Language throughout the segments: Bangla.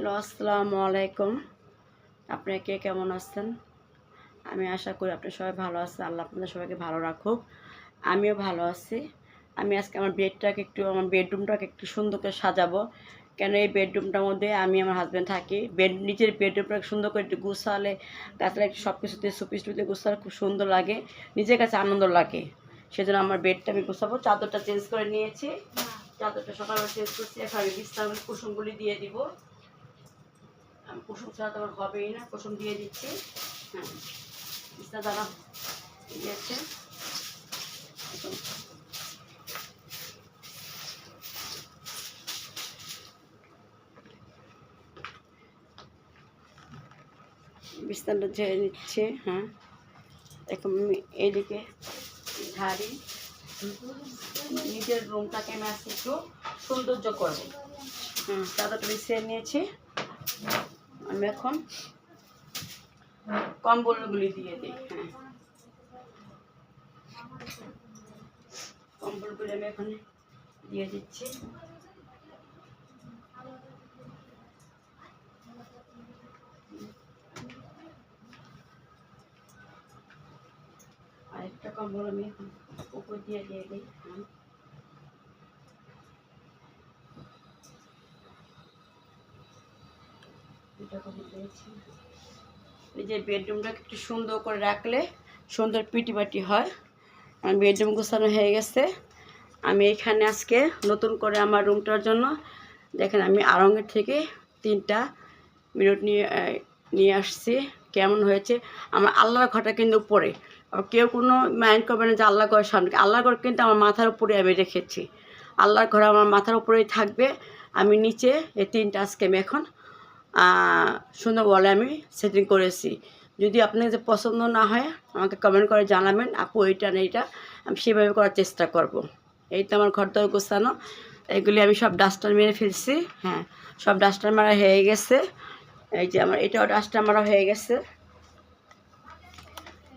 হ্যালো, আসসালামু আলাইকুম। আপনারা কে কেমন আছেন? আমি আশা করি আপনারা সবাই ভালো আছেন। আল্লাহ আপনাদের সবাইকে ভালো রাখুক। আমিও ভালো আছি। আমি আজকে আমার বেডরুমটাকে একটু সুন্দর করে সাজাবো। কেন এই বেডরুমটার মধ্যে আমি আমার হাজব্যান্ড থাকি। নিজের বেডরুমটাকে সুন্দর করে একটু গুছালে, তাছাড়া একটু সব কিছুতে সুপিস গুছালে খুব সুন্দর লাগে, নিজের কাছে আনন্দ লাগে। সেজন্য আমার বেডটা আমি গুছাবো। চাদরটা চেঞ্জ করে নিয়েছি। চাদরটা সকালবেলা চেঞ্জ করছি। এখন আমি বিছানার কুসুমগুলি দিয়ে দিব। কুসুম ছাড়া তো আমার হবেই না, কুসুম দিয়ে দিচ্ছি। হ্যাঁ, বিছনা দ্বারা দিয়েছে। বিছনাটা ঝেড়ে নিচ্ছে। হ্যাঁ, এখন আমি এইদিকে ঝাড়ি নিজের রুমটাকে আমি আজকে একটু সৌন্দর্য করবো। চাদরটা বিছিয়ে নিয়েছি। আমি এখন কম্বলগুলি দিয়ে দিই। হ্যাঁ, কম্বলগুলি আমি এখন দিয়ে দিচ্ছি। আরেকটা কম্বল আমি এখন উপর দিয়ে দিই। এই যে বেডরুমটাকে একটু সুন্দর করে রাখলে সুন্দর পিটিপাটি হয়। আমার বেডরুম গোছানো হয়ে গেছে। আমি এখানে আজকে নতুন করে আমার রুমটার জন্য দেখেন আমি আড়ঙের থেকে 3টা মিনিট নিয়ে আসছি। কেমন হয়েছে? আমার আল্লাহর ঘরটা কিন্তু উপরে, কেউ কোনো মাইন্ড করবে না যে আল্লাহ ঘরের সামনে। আল্লাহর ঘর কিন্তু আমার মাথার উপরে আমি রেখেছি। আল্লাহর ঘর আমার মাথার উপরেই থাকবে। আমি নিচে এই 3টা আজকে আমি এখন সুন্দর বলে আমি সেটিং করেছি। যদি আপনাদের পছন্দ না হয় আমাকে কমেন্ট করে জানাবেন, আপু এইটা না এইটা, আমি সেভাবে করার চেষ্টা করব। এই তো আমার ঘরটাও গোছানো। এগুলি আমি সব ডাস্টার মেরে ফেলছি। হ্যাঁ, সব ডাস্টার মারা হয়ে গেছে। এই যে আমার এটাও ডাস্টার মারা হয়ে গেছে।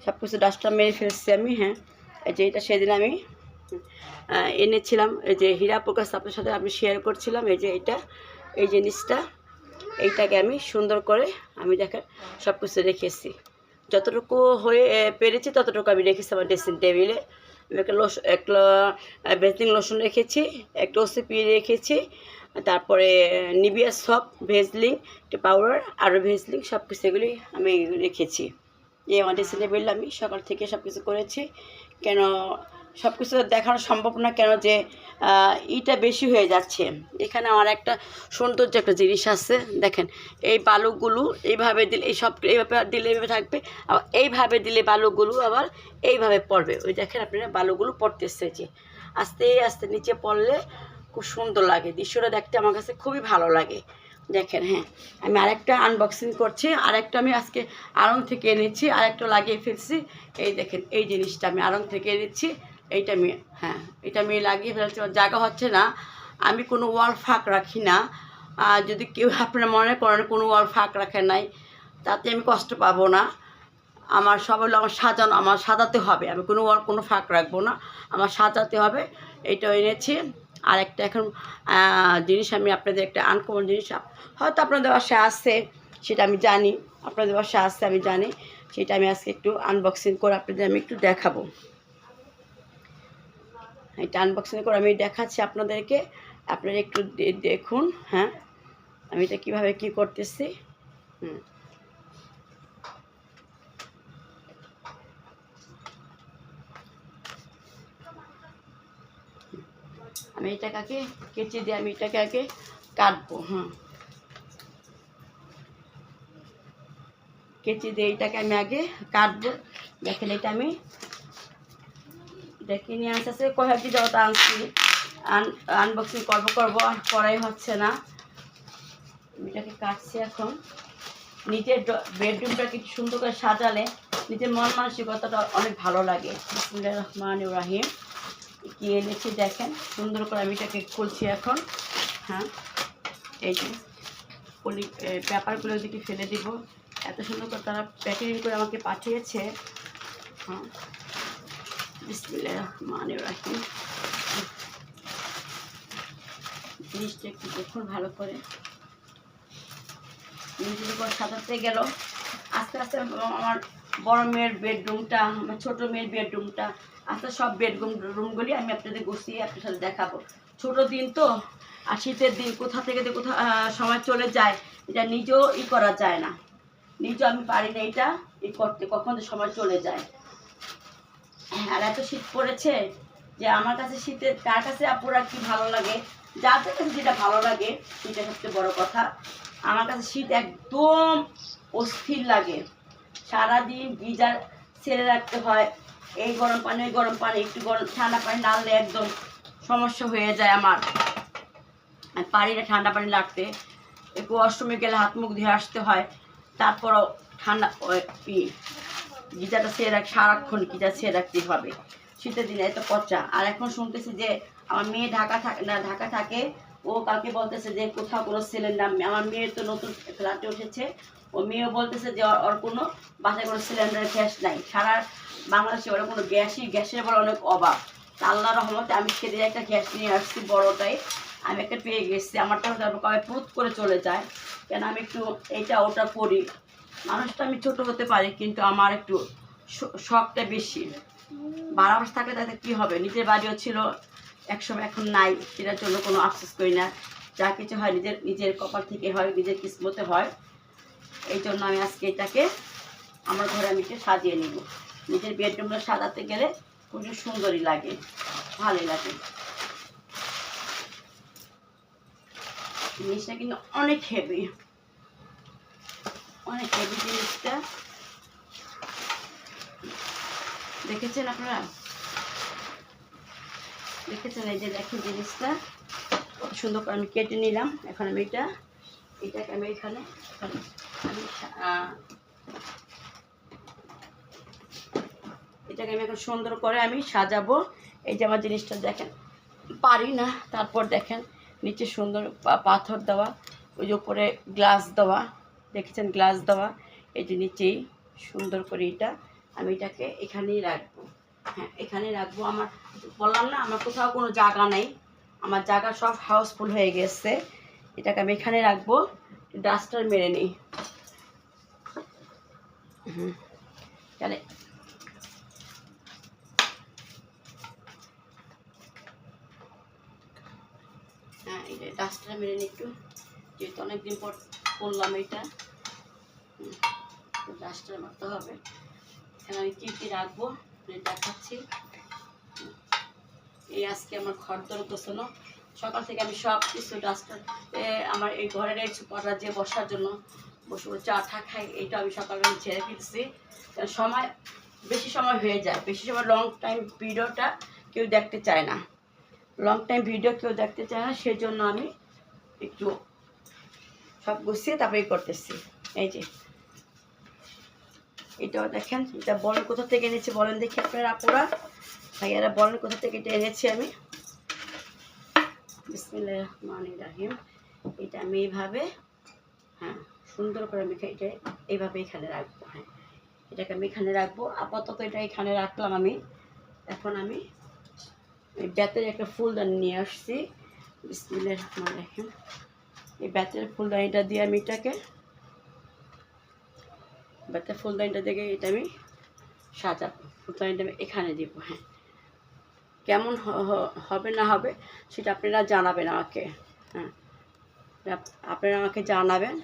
সব কিছু ডাস্টার মেরে ফেলছি আমি। হ্যাঁ, এই যে এটা সেদিন আমি এনেছিলাম, এই যে হীরাপুর কাছে আপনার সাথে আমি শেয়ার করছিলাম। এই যে এই জিনিসটা, এইটাকে আমি সুন্দর করে আমি দেখেন সব কিছু রেখেছি। যতটুকু হয়ে পেরেছি ততটুকু আমি রেখেছি আমার ড্রেসিং টেবিলে। একটা বেসলিন লোশন রেখেছি, একটা ওসিপি রেখেছি, তারপরে নিভিয়া সপ, ভেজলিং, একটা পাউডার, আরও ভেজলিং, সব কিছু এগুলি আমি রেখেছি। এই আমার ড্রেসিং টেবিলে আমি সকাল থেকে সব কিছু করেছি। কেন সব কিছু দেখানো সম্ভব না, কেন যে ইটা বেশি হয়ে যাচ্ছে। এখানে আমার একটা সৌন্দর্য একটা জিনিস আছে দেখেন। এই বালুগুলো এইভাবে দিলে, এইভাবে দিলে এইভাবে থাকবে, আবার এইভাবে দিলে বালুগুলো আবার এইভাবে পড়বে। ওই দেখেন আপনারা বালুগুলো পড়তেছে, যে আস্তে আস্তে নিচে পড়লে খুব সুন্দর লাগে। দৃশ্যটা দেখতে আমার কাছে খুবই ভালো লাগে। দেখেন, হ্যাঁ, আমি আরেকটা আনবক্সিং করছি। আরেকটা আমি আজকে আড়ং থেকে এনেছি, আরেকটা লাগিয়ে ফেলছি। এই দেখেন, এই জিনিসটা আমি আড়ং থেকে এনেছি। এইটা আমি, হ্যাঁ, এটা আমি লাগিয়ে ফেলছি। জায়গা হচ্ছে না, আমি কোনো ওয়াল ফাঁক রাখি না। যদি কেউ আপনারা মনে করেন কোনো ওয়াল ফাঁক রাখে নাই, তাতে আমি কষ্ট পাবো না। আমার সব হলো আমার সাজানো, আমার সাজাতে হবে। আমি কোনো ফাঁক রাখবো না, আমার সাজাতে হবে। এইটাও এনেছি। আর একটা এখন জিনিস আমি আপনাদের একটা আনকমন জিনিস হয়তো আপনাদের বাসায় আছে, সেটা আমি জানি, আপনাদের বাসায় আছে আমি জানি। সেটা আমি আজকে একটু আনবক্সিং করে আপনাদের আমি একটু দেখাবো। এটা আনবক্সিং করে আমি দেখাচ্ছি আপনাদেরকে, আপনারা একটু দেখুন। হ্যাঁ, আমি এটা কীভাবে কী করতেছি। আমি এটাকে আগে কেচে দিয়ে আমি এটাকে আগে কাটবো। কেচে দিয়ে এইটাকে আমি আগে কাটবো। দেখেন, এটা আমি এটা কিনে আসতেছে কয়েকটি যত আনছি, আনবক্সিং করবো আর করাই হচ্ছে না। এটাকে কাটছি এখন। নিজের বেডরুমটাকে সুন্দর করে সাজালে নিজের মন মানসিকতাটা অনেক ভালো লাগে। বিসমিল্লাহির রহমানির রহিম। কি এনেছি দেখেন, সুন্দর করে আমি এটাকে খুলছি এখন। হ্যাঁ, এই যে পেপারগুলো দিকে ফেলে দিব। এত সুন্দর করে তারা প্যাকেজিং করে আমাকে পাঠিয়েছে। হ্যাঁ, বিসমিল্লাহির রহমানির রহিম। জিনিসটা একটু দেখুন ভালো করে। নিজের উপর সাজাতে গেল। আস্তে আস্তে আমার বড় মেয়ের বেডরুমটা, আমার ছোটো মেয়ের বেডরুমটা, আস্তে সব রুমগুলি আমি আপনাদের গুছিয়ে আপনার সাথে দেখাবো। ছোটো দিন তো, আর শীতের দিন কোথা থেকে কোথা সময় চলে যায় এটা নিজেও করা যায় না, নিজেও আমি পারি না এটা করতে, কখন সময় চলে যায়। আর এত শীত পড়েছে যে আমার কাছে শীতের, কার কাছে আপুরা কি ভালো লাগে, যাদের কাছে যেটা ভালো লাগে সেটা সবচেয়ে বড় কথা। আমার কাছে শীত একদম অস্থির লাগে, সারাদিন গিজার ছেড়ে রাখতে হয়, এই গরম পানি ওই গরম পানি, একটু গরম ঠান্ডা পানি নাড়লে একদম সমস্যা হয়ে যায় আমার। আমি পারি না ঠান্ডা পানি লাগতে, একটু অষ্টমী গেলে হাত মুখ ধুয়ে আসতে হয়, তারপরও ঠান্ডা গিজারটা ছেড়ে রাখ, সারাক্ষণ গিজার ছেড়ে রাখতেই হবে শীতের দিনে, এত পচা। আর এখন শুনতেছি যে আমার মেয়ে ঢাকা থাকে, ও কালকে বলতেছে যে কোথাও কোনো সিলিন্ডার, আমার মেয়ের তো নতুন ফ্ল্যাটে উঠেছে, ও মেয়েও বলতেছে যে ওর কোনো বাসায় কোনো সিলিন্ডারের গ্যাস নাই, সারা বাংলাদেশে ওরা কোনো গ্যাসের বড় অনেক অভাব। আল্লাহর রহমতে আমি সেদিন একটা গ্যাস নিয়ে আসছি বড়টাই, আমি একটা পেয়ে গেছি। আমারটা কবে প্রুত করে চলে যায়, কেন আমি একটু এইটা ওটা করি। মানুষটা আমি ছোট হতে পারি, কিন্তু আমার একটু শখটা বেশি। ভাড়া বাসা থাকলে তাতে কী হবে, নিজের বাড়িও ছিল একসময়, এখন নাই, সেটার জন্য কোনো আফসোস করি না। যা কিছু হয় নিজের কপাল থেকে হয়, নিজের কিসমতে হয়। এই জন্য আমি আজকে এটাকে আমার ঘরে আমি একটু সাজিয়ে নিব। নিজের বেডরুমটা সাজাতে গেলে প্রচুর সুন্দরই লাগে, ভালোই লাগে। জিনিসটা কিন্তু অনেক হেভি, অনেক হেভি জিনিসটা, দেখেছেন আপনারা, দেখেছেন? এই যে দেখেন জিনিসটা কত সুন্দর করে আমি কেটে নিলাম। এখন আমি এটাকে আমি এখানে আমি এটাকে আমি এখন সুন্দর করে আমি সাজাবো। এই যে আমার জিনিসটা দেখেন, পারি না, তারপর দেখেন নিচে সুন্দর পাথর দেওয়া, ওই যে উপরে গ্লাস দেওয়া, দেখেছেন গ্লাস দেওয়া, এই যে নিচেই সুন্দর করে এটা আমি এটাকে এখানেই রাখবো। হ্যাঁ, এখানে রাখবো। আমার বললাম না আমার কোথাও কোনো জায়গা নেই, আমার জায়গা সব হাউসফুল হয়ে গেছে। এটাকে আমি এখানে রাখবো, ডাস্টার মেরে নিই। তাহলে হ্যাঁ, এই যে ডাস্টার মেরে নিই একটু, যেহেতু অনেকদিন পর করলাম এটা, ডাস্টার মারতে হবে। এখানে আমি কী রাখবো দেখাচ্ছি। এই আজকে আমার ঘর দর গোছানো, সকাল থেকে আমি সব কিছু ডাস্টার, আমার এই ঘরের এই সুপারটা যে বসার জন্য বসে চা ঠা খাই, এইটা আমি সকালে ছেড়ে ফেলছি। সময় বেশি সময় হয়ে যায়, বেশি সময় লং টাইম ভিডিওটা কেউ দেখতে চায় না, লং টাইম ভিডিও কেউ দেখতে চায় না, সেই জন্য আমি একটু সব গুছিয়ে তারপরেই করতেছি। এই যে এটাও দেখেন, এটা বলেন কোথা থেকে এনেছি বলেন দেখি আপনারা আপুরা ভাইয়ারা, বলেন কোথা থেকে এটা এনেছি আমি। বিসমিল্লাহির রহমানির রহিম। এটা আমি এইভাবে, হ্যাঁ সুন্দর করে আমি এটা এইভাবে এখানে রাখবো। হ্যাঁ, এটাকে আমি এখানে রাখবো, আপাতত এটা এখানে রাখলাম আমি। এখন আমি বেতের একটা ফুলদানি নিয়ে আসছি, বিসমিল্লাহির রহমানির রহিম। এই বেতের ফুলদানিটা দিয়ে আমি এটাকে, বেতের ফুলদানিটা দেখে এটা আমি সাজাবো, ফুলদানিটা আমি এখানে দিব। হ্যাঁ, কেমন হবে না হবে সেটা আপনারা জানাবেন আমাকে। হ্যাঁ, আপনারা আমাকে জানাবেন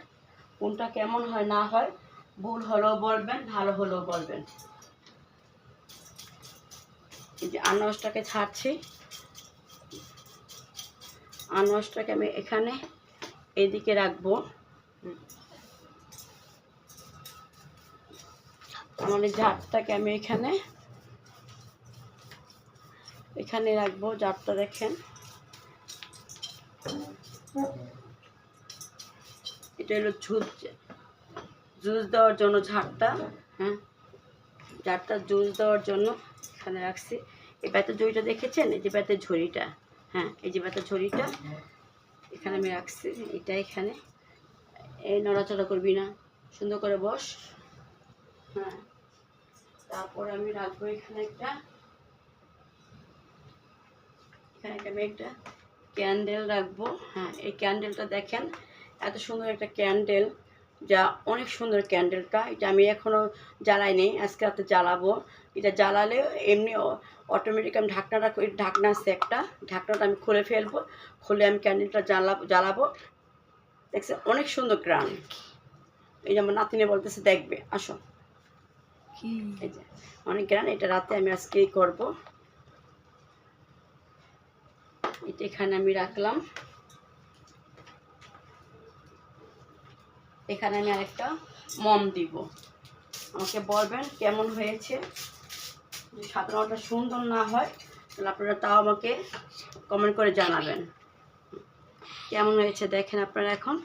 কোনটা কেমন হয় না হয়, ভুল হলেও বলবেন, ভালো হলেও বলবেন। এই যে আনারসটাকে ছাড়ছি, আনারসটাকে আমি এখানে এদিকে রাখবো। আমার এই ঝাড়টাকে আমি এখানে রাখবো। ঝাড়টা দেখেন, এটা হলো জুস দেওয়ার জন্য ঝাড়টা। হ্যাঁ, ঝাড়টা জুস দেওয়ার জন্য এখানে রাখছি। এই বেতের ঝুড়িটা দেখেছেন, এই যে বেতের ঝুড়িটা, হ্যাঁ এই যে বেতের ঝুড়িটা এখানে আমি রাখছি। এটা এখানে এই নড়াচড়া করবি না, সুন্দর করে বস। হ্যাঁ, তারপর আমি রাখবো এখানে আমি একটা ক্যান্ডেল রাখবো। হ্যাঁ, এই ক্যান্ডেলটা দেখেন, এত সুন্দর একটা ক্যান্ডেল, যা অনেক সুন্দর ক্যান্ডেলটা। এটা আমি এখনও জ্বালাইনি, আজকে রাতে জ্বালাবো। এটা জ্বালালে এমনি অটোমেটিক আমি ঢাকনা আছে একটা, ঢাকনাটা আমি খুলে ফেলবো, খুলে আমি ক্যান্ডেলটা জ্বালাবো। দেখছে অনেক সুন্দর গ্রান। এই যে আমার নাতিনে বলতেছে দেখবে, আসো। এই যে অনেক গ্রান, এটা রাতে আমি আজকেই করবো। এটা এখানে আমি রাখলাম। এখানে আমি আরেকটা মম দিব। আমাকে বলবেন কেমন হয়েছে। যদি সাধারণটা সুন্দর না হয় তাহলে আপনারা তাও আমাকে কমেন্ট করে জানাবেন কেমন হয়েছে। দেখেন আপনারা এখন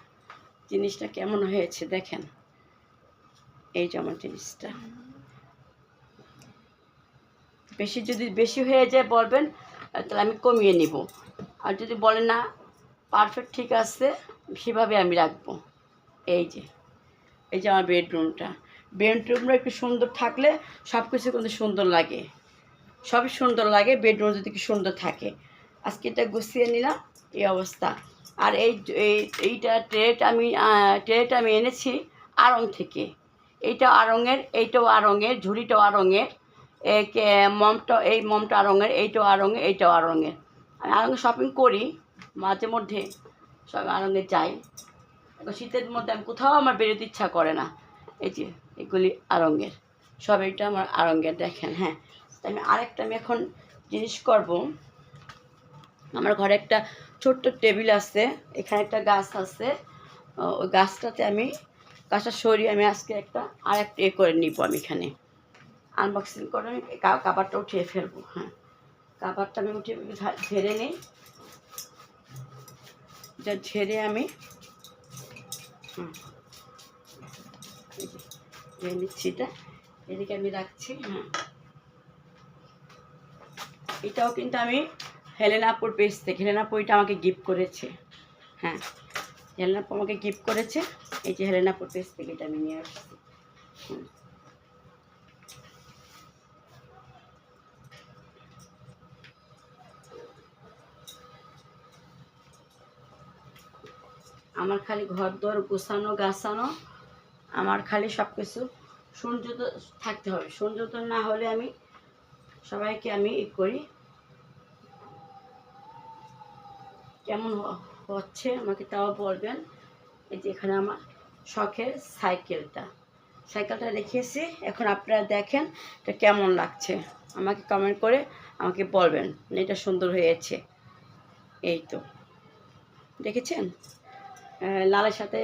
জিনিসটা কেমন হয়েছে দেখেন। এই যে আমার জিনিসটা যদি বেশি হয়ে যায় বলবেন, তাহলে আমি কমিয়ে নিব। আর যদি বলেন না পারফেক্ট ঠিক আছে, সেভাবে আমি রাখবো। এই যে আমার বেডরুমটা একটু সুন্দর থাকলে সব কিছু কিন্তু সুন্দর লাগে, সবই সুন্দর লাগে বেডরুম যদি কি সুন্দর থাকে। আজকে এটা গুছিয়ে নিলাম, এই অবস্থা। আর এইটা ট্রেটা আমি এনেছি আড়ং থেকে। এইটা আড়ংয়ের, এইটাও আড়ংয়ের, ঝুড়িটাও আড়ংয়ের, এই মমটা আড়ংয়ের, এইটাও আড়ংয়ের, এইটাও আড়ংয়ের। আমি আড়ংয়ে শপিং করি মাঝে মধ্যে, সব আড়ংয়ে যাই। শীতের মধ্যে আমি কোথাও আমার বেরোতে ইচ্ছা করে না। এই যে এগুলি আড়ংয়ের, সব এইটা আমার আড়ংয়ের দেখেন। হ্যাঁ, আমি আমি এখন জিনিস করব। আমার ঘরে একটা ছোট্ট টেবিল আছে, এখানে একটা গাছ আছে। ওই গাছটাতে গাছটা সরিয়ে আমি আজকে আরেকটা করে নিব। আমি এখানে আনবক্সিং করে আমি কাবারটা উঠিয়ে ফেলবো। হ্যাঁ, কাবারটা আমি উঠিয়ে ঝেড়ে নিই। যা ঝেড়ে আমি নিচ্ছি, এটা এদিকে আমি রাখছি। হ্যাঁ, এটাও কিন্তু আমি হেলেনাপুর পেজ থেকে, হেলেনাপুর এটা আমাকে গিফট করেছে। হ্যাঁ, হেলেনাপু আমাকে গিফট করেছে। এই যে হেলেনাপুর পেজ থেকে এটা আমি নিয়ে আসছি। আমার খালি ঘর দর গোছানো গাছানো, আমার খালি সব কিছু সুন্দর থাকতে হবে। সুন্দর না হলে আমি সবাইকে আমি করি। কেমন হচ্ছে আমাকে তাও বলবেন। এই যে এখানে আমার শখের সাইকেলটা রেখেছি। এখন আপনারা দেখেন এটা কেমন লাগছে, আমাকে কমেন্ট করে আমাকে বলবেন এটা সুন্দর হয়েছে। এই তো দেখেছেন, লালের সাথে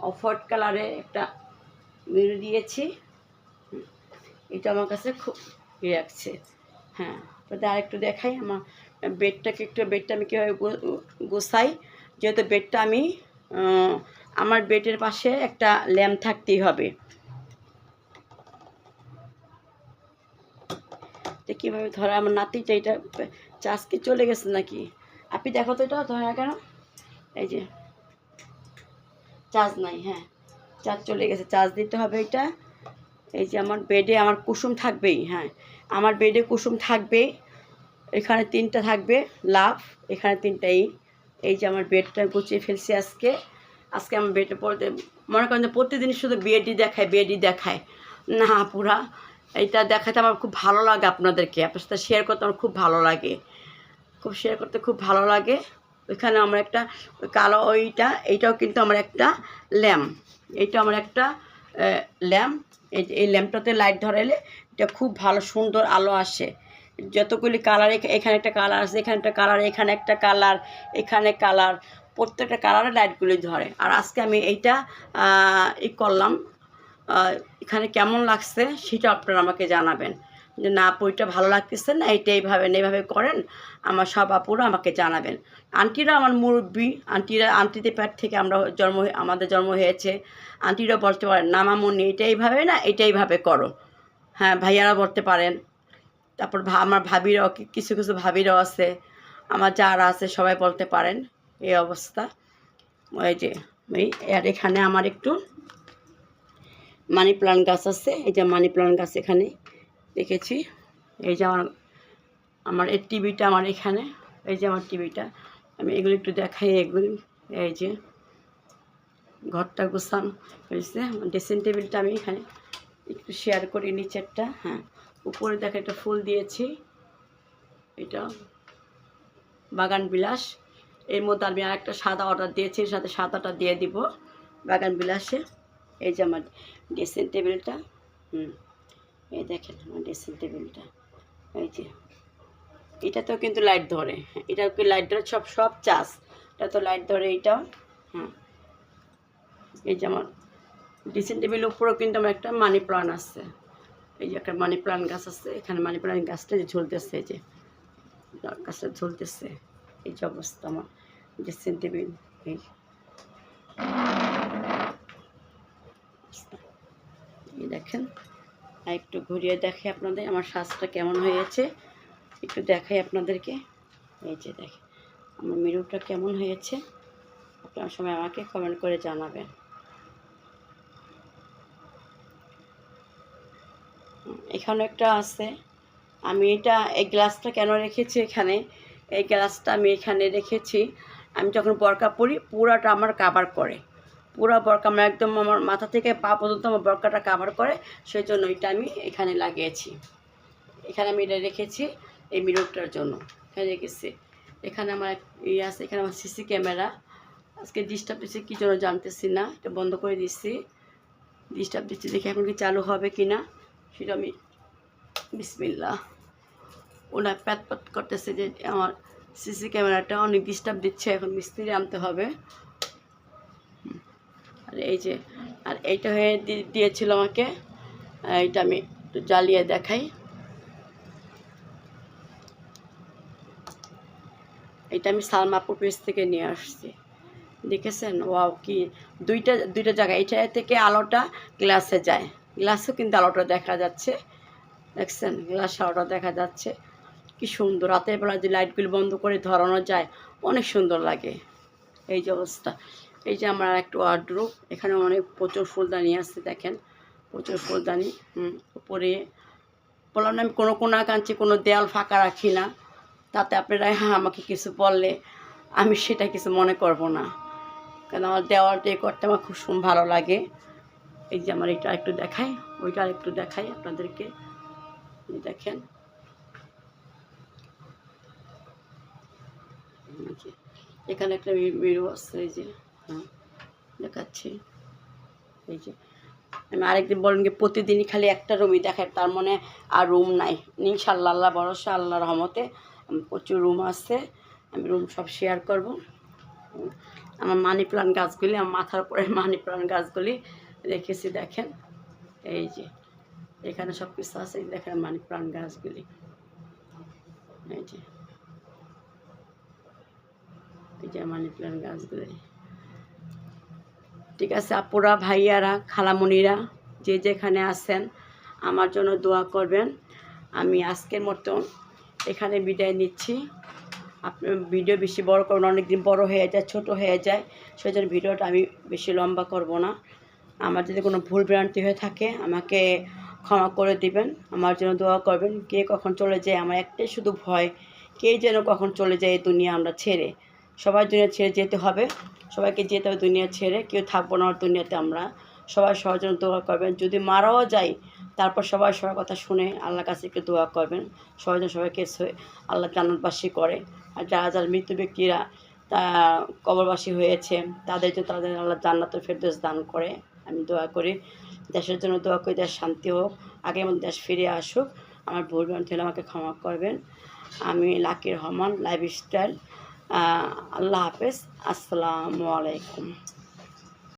অফ-হোয়াইট কালারের একটা মিরর দিয়েছি। এটা আমার কাছে খুব ইয়ে লাগছে। হ্যাঁ, তাতে আরেকটু দেখাই আমার বেডটা আমি কীভাবে গোছাই। যেহেতু বেডটা আমার বেডের পাশে একটা ল্যাম্প থাকতেই হবে। তো কীভাবে ধরা, আমার নাতিটা এটা চার্জ কি চলে গেছে নাকি? আপনি দেখো তো এটা ধরে না কেন। এই যে চার্জ নাই। হ্যাঁ, চার্জ চলে গেছে, চার্জ দিতে হবে এটা। এই যে আমার বেডে আমার কুসুম থাকবেই। হ্যাঁ, আমার বেডে কুসুম থাকবেই। এখানে 3টা থাকবে লাভ, এখানে 3টাই। এই যে আমার বেডটা গুছিয়ে ফেলছি আজকে আমার বেডে পড়তে মনে করেন যে প্রতিদিনই শুধু বেডই দেখায় না পুরা। এইটা দেখাতে আমার খুব ভালো লাগে, আপনার সাথে শেয়ার করতে আমার খুব ভালো লাগে, খুব ভালো লাগে। ওইখানে আমার একটা কালো এইটাও কিন্তু আমার একটা ল্যাম্প। এইটা আমার একটা ল্যাম্প। এই ল্যাম্পটাতে লাইট ধরাইলে এটা খুব ভালো সুন্দর আলো আসে। যতগুলি কালার, এখানে একটা কালার আছে, এখানে একটা কালার, এখানে একটা কালার, এখানে কালার, প্রত্যেকটা কালারে লাইটগুলি ধরে। আর আজকে আমি এইটা করলাম। এখানে কেমন লাগছে সেটা আপনারা আমাকে জানাবেন যে না বইটা ভালো লাগতেছে না, এইভাবে করেন। আমার সব আপুরা আমাকে জানাবেন। আন্টিরা আমার মুরব্বী, আন্টিদের পেট থেকে আমাদের জন্ম হয়েছে। আন্টিরা বলতে পারেন না মামুনি এটা এইভাবে না, এইভাবে করো। হ্যাঁ, ভাইয়ারা বলতে পারেন। তারপর আমার ভাবিরাও, কিছু ভাবিরাও আছে, আমার যারা আছে সবাই বলতে পারেন। এই অবস্থা। ওই যে আর এখানে আমার একটু মানি প্লান্ট গাছ আছে। এই যে মানি প্লান্ট গাছ এখানে দেখেছি। এই যে আমার এই টিভিটা আমার এখানে, এই যে আমার টিভিটা, আমি এগুলো একটু দেখাই। এই যে ঘরটা গুছানো হয়েছে। ড্রেসিং টেবিলটা আমি এখানে একটু শেয়ার করি নিচেরটা। হ্যাঁ, উপরে দেখে একটা ফুল দিয়েছি, এটা বাগান বিলাস। এর মধ্যে আমি আর একটা সাদা অর্ডার দিয়েছি, এর সাথে সাদাটা দিয়ে দিব বাগান বিলাসে। এই যে আমার ড্রেসিং টেবিলটা। এই দেখেন আমার ড্রেসিং টেবিলটা। এই যে এটাতেও কিন্তু লাইট ধরে, এটাও কি লাইট ধরে, সব চাষ, এটা তো লাইট ধরে এইটাও। হ্যাঁ, এই যে আমার ড্রেসিং টেবিলের উপরেও কিন্তু আমার একটা মানি প্লান্ট আছে। এই যে একটা মানি প্লান্ট গাছ আছে, এখানে মানি প্লান্ট গাছটা যে ঝুলতেছে, এই যে গাছটা ঝুলতেছে। এই যে অবস্থা আমার ড্রেসিং টেবিল। এই দেখেন, আর একটু ঘুরিয়ে দেখে আপনাদের আমার সাজটা কেমন হয়েছে, একটু দেখাই আপনাদেরকে। এই যে দেখেন আমার মিররটা কেমন হয়েছে, আপনার সময় আমাকে কমেন্ট করে জানাবেন। এখানে একটা আছে, আমি এই গ্লাসটা কেন রেখেছি এখানে, এই গ্লাসটা আমি এখানে রেখেছি, আমি যখন বরকা পরি পুরাটা আমার কাভার করে, পুরো বরকা আমার একদম আমার মাথা থেকে পা পর্যন্ত আমার বরকাটা কাভার করে, সেই জন্য এটা আমি এখানে লাগিয়েছি। এখানে আমি এটা রেখেছি এই মিররটার জন্য, এখানে রেখেছি। এখানে আমার আছে, এখানে আমার সিসি ক্যামেরা। আজকে ডিস্টার্ব দিচ্ছে কী জন্য জানতেছি না, এটা বন্ধ করে দিচ্ছি। ডিস্টার্ব দিচ্ছি, দেখি এখন কি চালু হবে কি না সেটা আমি, বিসমিল্লাহ। ওনার প্যাত করতেছে যে আমার সিসি ক্যামেরাটা অনেক ডিস্টার্ব দিচ্ছে, এখন মিস্ত্রি আনতে হবে। আর এই যে, আর এইটা হয়ে দিয়েছিল আমাকে, এইটা আমি একটু জ্বালিয়ে দেখাই। এটা আমি সালমা আপুর পেজ থেকে নিয়ে আসছি, দেখেছেন? ওয়াও, কি দুইটা জায়গায়, এইটা থেকে আলোটা গ্লাসে যায়, গ্লাসেও কিন্তু আলোটা দেখা যাচ্ছে, দেখছেন? গ্লাসে আলোটা দেখা যাচ্ছে, কি সুন্দর। রাতের বেলা যে লাইটগুলো বন্ধ করে ধরানো যায়, অনেক সুন্দর লাগে। এই যে অবস্থা। এই যে আমার একটু ওয়ার্ডরোব, এখানে অনেক প্রচুর ফুলদানি আছে, দেখেন প্রচুর ফুলদানি। উপরে বললাম না আমি কোনো কোনা কাঞ্চি কোনো দেয়াল ফাঁকা রাখি না, তাতে আপনারা আমাকে কিছু বললে আমি সেটা কিছু মনে করব না, কারণ আমার দেওয়ালটা করতে আমার খুব ভালো লাগে। এই যে আমার এটা একটু দেখাই, ওইটা একটু দেখাই আপনাদেরকে, দেখেন। এখানে একটা মিরর আছে, এই যে, হ্যাঁ দেখাচ্ছি। এই যে আমি আরেকদিন বলেন কি প্রতিদিনই খালি একটা রুমই দেখায়, তার মানে আর রুম নাই। ইনশাআল্লাহ, আল্লাহ ভরসা, আল্লাহ রহমতে প্রচুর রুম আছে, আমি রুম সব শেয়ার করব। আমার মানি প্লান্ট গাছগুলি, আমার মাথার উপরে মানি প্লান্ট গাছগুলি রেখেছি, দেখেন। এই যে এখানে সব কিছু আছে, দেখেন মানি প্লান্ট গাছগুলি। এই যে মানি প্লান্ট গাছগুলি। ঠিক আছে আপুরা, ভাইয়ারা, খালামণিরা, যে যেখানে আছেন আমার জন্য দোয়া করবেন। আমি আজকের মতন এখানে বিদায় নিচ্ছি। আপনি ভিডিও বেশি বড় করবেন, অনেকদিন বড় হয়ে যায়, ছোট হয়ে যায়, সেই জন্য ভিডিওটা আমি বেশি লম্বা করব না। আমার যদি কোনো ভুল ভ্রান্তি হয়ে থাকে আমাকে ক্ষমা করে দিবেন, আমার জন্য দোয়া করবেন। কে কখন চলে যায়, আমার একটাই শুধু ভয়, কে যেন কখন চলে যায় এই দুনিয়া আমরা ছেড়ে। সবাই দুনিয়া ছেড়ে যেতে হবে, সবাইকে যেতে হবে দুনিয়া ছেড়ে, কেউ থাকবো না দুনিয়াতে আমরা। সবাই সবার জন্য দোয়া করবেন, যদি মারাও যাই তারপর সবাই সবার কথা শুনে আল্লাহর কাছে একটু দোয়া করবেন, সবাই যেন সবাইকে আল্লাহ জান্নাতবাসী করে। আর যারা যারা মৃত্যু ব্যক্তিরা তা কবরবাসী হয়েছে তাদের জন্য তাদের আল্লাহ জান্নাতুল ফেরদৌস দান করে, আমি দোয়া করি। দেশের জন্য দোয়া করি, দেশ শান্তি হোক, আগের মধ্যে দেশ ফিরে আসুক। আমার ভুল ভ্রান্তি হলে আমাকে ক্ষমা করবেন। আমি লাকি রহমান লাইফস্টাইল। আল্লাহ হাফেজ, আসসালামু আলাইকুম।